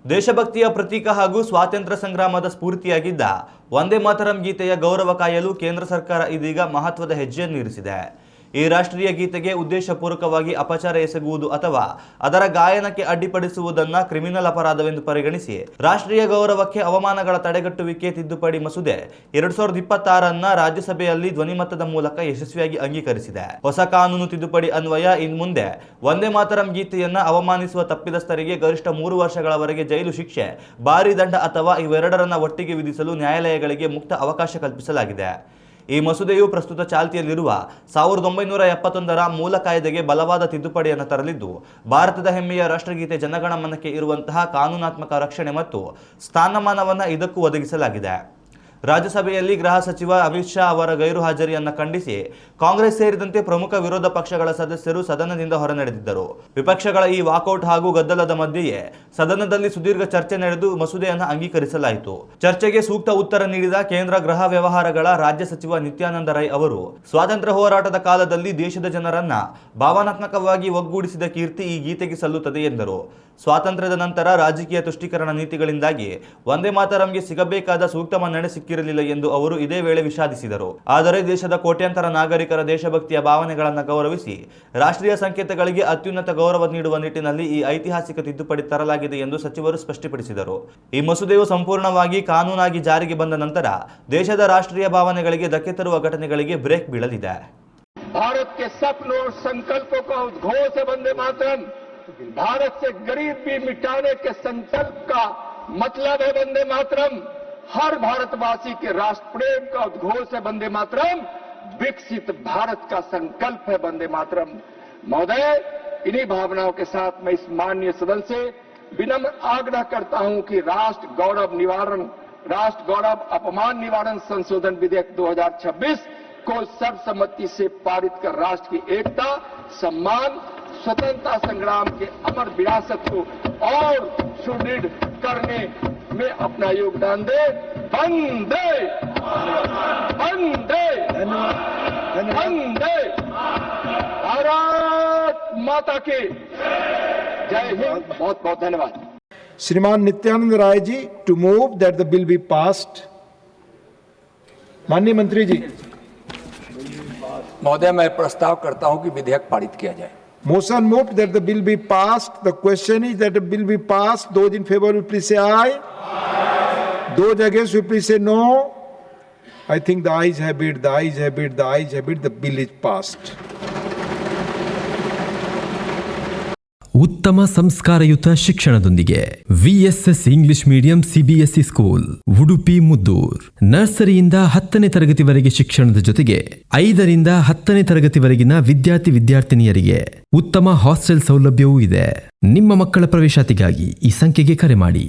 ದೇಶಭಕ್ತಿಯ ಪ್ರತೀಕ ಹಾಗೂ ಸ್ವಾತಂತ್ರ್ಯ ಸಂಗ್ರಾಮದ ಸ್ಫೂರ್ತಿಯಾಗಿದ್ದ ವಂದೇ ಮಾತರಂ ಗೀತೆಯ ಗೌರವ ಕಾಯಲು ಕೇಂದ್ರ ಸರ್ಕಾರ ಇದೀಗ ಮಹತ್ವದ ಹೆಜ್ಜೆಯನ್ನು ಇರಿಸಿದೆ. ಈ ರಾಷ್ಟ್ರೀಯ ಗೀತೆಗೆ ಉದ್ದೇಶಪೂರ್ವಕವಾಗಿ ಅಪಚಾರ ಎಸಗುವುದು ಅಥವಾ ಅದರ ಗಾಯನಕ್ಕೆ ಅಡ್ಡಿಪಡಿಸುವುದನ್ನು ಕ್ರಿಮಿನಲ್ ಅಪರಾಧವೆಂದು ಪರಿಗಣಿಸಿ ರಾಷ್ಟ್ರೀಯ ಗೌರವಕ್ಕೆ ಅವಮಾನಗಳ ತಡೆಗಟ್ಟುವಿಕೆ ತಿದ್ದುಪಡಿ ಮಸೂದೆ 2026 ರಾಜ್ಯಸಭೆಯಲ್ಲಿ ಧ್ವನಿಮತದ ಮೂಲಕ ಯಶಸ್ವಿಯಾಗಿ ಅಂಗೀಕರಿಸಿದೆ. ಹೊಸ ಕಾನೂನು ತಿದ್ದುಪಡಿ ಅನ್ವಯ ಇನ್ನು ಮುಂದೆ ವಂದೇ ಮಾತರಂ ಗೀತೆಯನ್ನ ಅವಮಾನಿಸುವ ತಪ್ಪಿತಸ್ಥರಿಗೆ ಗರಿಷ್ಠ 3 ವರ್ಷಗಳವರೆಗೆ ಜೈಲು ಶಿಕ್ಷೆ, ಭಾರಿ ದಂಡ ಅಥವಾ ಇವೆರಡರನ್ನ ಒಟ್ಟಿಗೆ ವಿಧಿಸಲು ನ್ಯಾಯಾಲಯಗಳಿಗೆ ಮುಕ್ತ ಅವಕಾಶ ಕಲ್ಪಿಸಲಾಗಿದೆ. ಈ ಮಸೂದೆಯು ಪ್ರಸ್ತುತ ಚಾಲ್ತಿಯಲ್ಲಿರುವ 1971 ಮೂಲ ಕಾಯ್ದೆಗೆ ಬಲವಾದ ತಿದ್ದುಪಡಿಯನ್ನು ತರಲಿದ್ದು, ಭಾರತದ ಹೆಮ್ಮೆಯ ರಾಷ್ಟ್ರಗೀತೆ ಜನಗಣಮನಕ್ಕೆ ಇರುವಂತಹ ಕಾನೂನಾತ್ಮಕ ರಕ್ಷಣೆ ಮತ್ತು ಸ್ಥಾನಮಾನವನ್ನು ಇದಕ್ಕೂ ಒದಗಿಸಲಾಗಿದೆ. ರಾಜ್ಯಸಭೆಯಲ್ಲಿ ಗೃಹ ಸಚಿವ ಅಮಿತ್ ಶಾ ಅವರ ಗೈರು ಹಾಜರಿಯನ್ನು ಖಂಡಿಸಿ ಕಾಂಗ್ರೆಸ್ ಸೇರಿದಂತೆ ಪ್ರಮುಖ ವಿರೋಧ ಪಕ್ಷಗಳ ಸದಸ್ಯರು ಸದನದಿಂದ ಹೊರನಡೆದಿದ್ದರು. ವಿಪಕ್ಷಗಳ ಈ ವಾಕೌಟ್ ಹಾಗೂ ಗದ್ದಲದ ಮಧ್ಯೆಯೇ ಸದನದಲ್ಲಿ ಸುದೀರ್ಘ ಚರ್ಚೆ ನಡೆದು ಮಸೂದೆಯನ್ನು ಅಂಗೀಕರಿಸಲಾಯಿತು. ಚರ್ಚೆಗೆ ಸೂಕ್ತ ಉತ್ತರ ನೀಡಿದ ಕೇಂದ್ರ ಗೃಹ ವ್ಯವಹಾರಗಳ ರಾಜ್ಯ ಸಚಿವ ನಿತ್ಯಾನಂದ ರೈ ಅವರು, ಸ್ವಾತಂತ್ರ್ಯ ಹೋರಾಟದ ಕಾಲದಲ್ಲಿ ದೇಶದ ಜನರನ್ನ ಭಾವನಾತ್ಮಕವಾಗಿ ಒಗ್ಗೂಡಿಸಿದ ಕೀರ್ತಿ ಈ ಗೀತೆಗೆ ಸಲ್ಲುತ್ತದೆ ಎಂದರು. ಸ್ವಾತಂತ್ರ್ಯದ ನಂತರ ರಾಜಕೀಯ ತುಷ್ಟೀಕರಣ ನೀತಿಗಳಿಂದಾಗಿ ವಂದೇ ಮಾತರಂಗೆ ಸಿಗಬೇಕಾದ ಸೂಕ್ತ ಮನ್ನಣೆ ಸಿಕ್ಕಿರಲಿಲ್ಲ ಎಂದು ಅವರು ಇದೇ ವೇಳೆ ವಿಷಾದಿಸಿದರು. ಆದರೆ ದೇಶದ ಕೋಟ್ಯಾಂತರ ನಾಗರಿಕರ ದೇಶಭಕ್ತಿಯ ಭಾವನೆಗಳನ್ನು ಗೌರವಿಸಿ ರಾಷ್ಟ್ರೀಯ ಸಂಕೇತಗಳಿಗೆ ಅತ್ಯುನ್ನತ ಗೌರವ ನೀಡುವ ನಿಟ್ಟಿನಲ್ಲಿ ಈ ಐತಿಹಾಸಿಕ ತಿದ್ದುಪಡಿ ತರಲಾಗಿದೆ ಎಂದು ಸಚಿವರು ಸ್ಪಷ್ಟಪಡಿಸಿದರು. ಈ ಮಸೂದೆಯು ಸಂಪೂರ್ಣವಾಗಿ ಕಾನೂನಾಗಿ ಜಾರಿಗೆ ಬಂದ ನಂತರ ದೇಶದ ರಾಷ್ಟ್ರೀಯ ಭಾವನೆಗಳಿಗೆ ಧಕ್ಕೆ ತರುವ ಘಟನೆಗಳಿಗೆ ಬ್ರೇಕ್ ಬೀಳಲಿದೆ. भारत के सपनों और संकल्पों का उद्घोष है वंदे मातरम. भारत से गरीबी मिटाने के संकल्प का मतलब है वंदे मातरम. हर भारतवासी के राष्ट्र प्रेम का उद्घोष है वंदे मातरम. विकसित भारत का संकल्प है वंदे मातरम. महोदय, इन्हीं भावनाओं के साथ मैं इस माननीय सदन से विनम्र आग्रह करता हूं कि राष्ट्र गौरव अपमान निवारण संशोधन विधेयक 2026 को सर्वसम्मति से पारित कर राष्ट्र की एकता, सम्मान, स्वतंत्रता संग्राम के अमर विरासत को और सुदृढ़ करने में अपना योगदान दे. वंदे वंदे वंदे भारत माता की जय हिंद. बहुत बहुत धन्यवाद. श्रीमान Nityanand Rai ji to move that the bill be passed. माननीय मंत्री जी. महोदय, मैं प्रस्ताव करता हूं कि विधेयक पारित किया जाए. Motion moved that the bill be passed. The question is that the bill be passed. Those in favor will please say aye. Those against will please say no. I think the ayes have it. The ayes have it. The ayes have it. The bill is passed. ಉತ್ತಮ ಸಂಸ್ಕಾರಯುತ ಶಿಕ್ಷಣದೊಂದಿಗೆ VSS English medium CBSE school Udupi Muddur. ನರ್ಸರಿಯಿಂದ 10ನೇ ತರಗತಿವರೆಗೆ ಶಿಕ್ಷಣದ ಜೊತೆಗೆ 5ರಿಂದ 10ನೇ ತರಗತಿವರೆಗಿನ ವಿದ್ಯಾರ್ಥಿನಿಯರಿಗೆ ಉತ್ತಮ hostel ಸೌಲಭ್ಯವೂ ಇದೆ. ನಿಮ್ಮ ಮಕ್ಕಳ ಪ್ರವೇಶಾತಿಗಾಗಿ ಈ ಸಂಖ್ಯೆಗೆ ಕರೆ ಮಾಡಿ.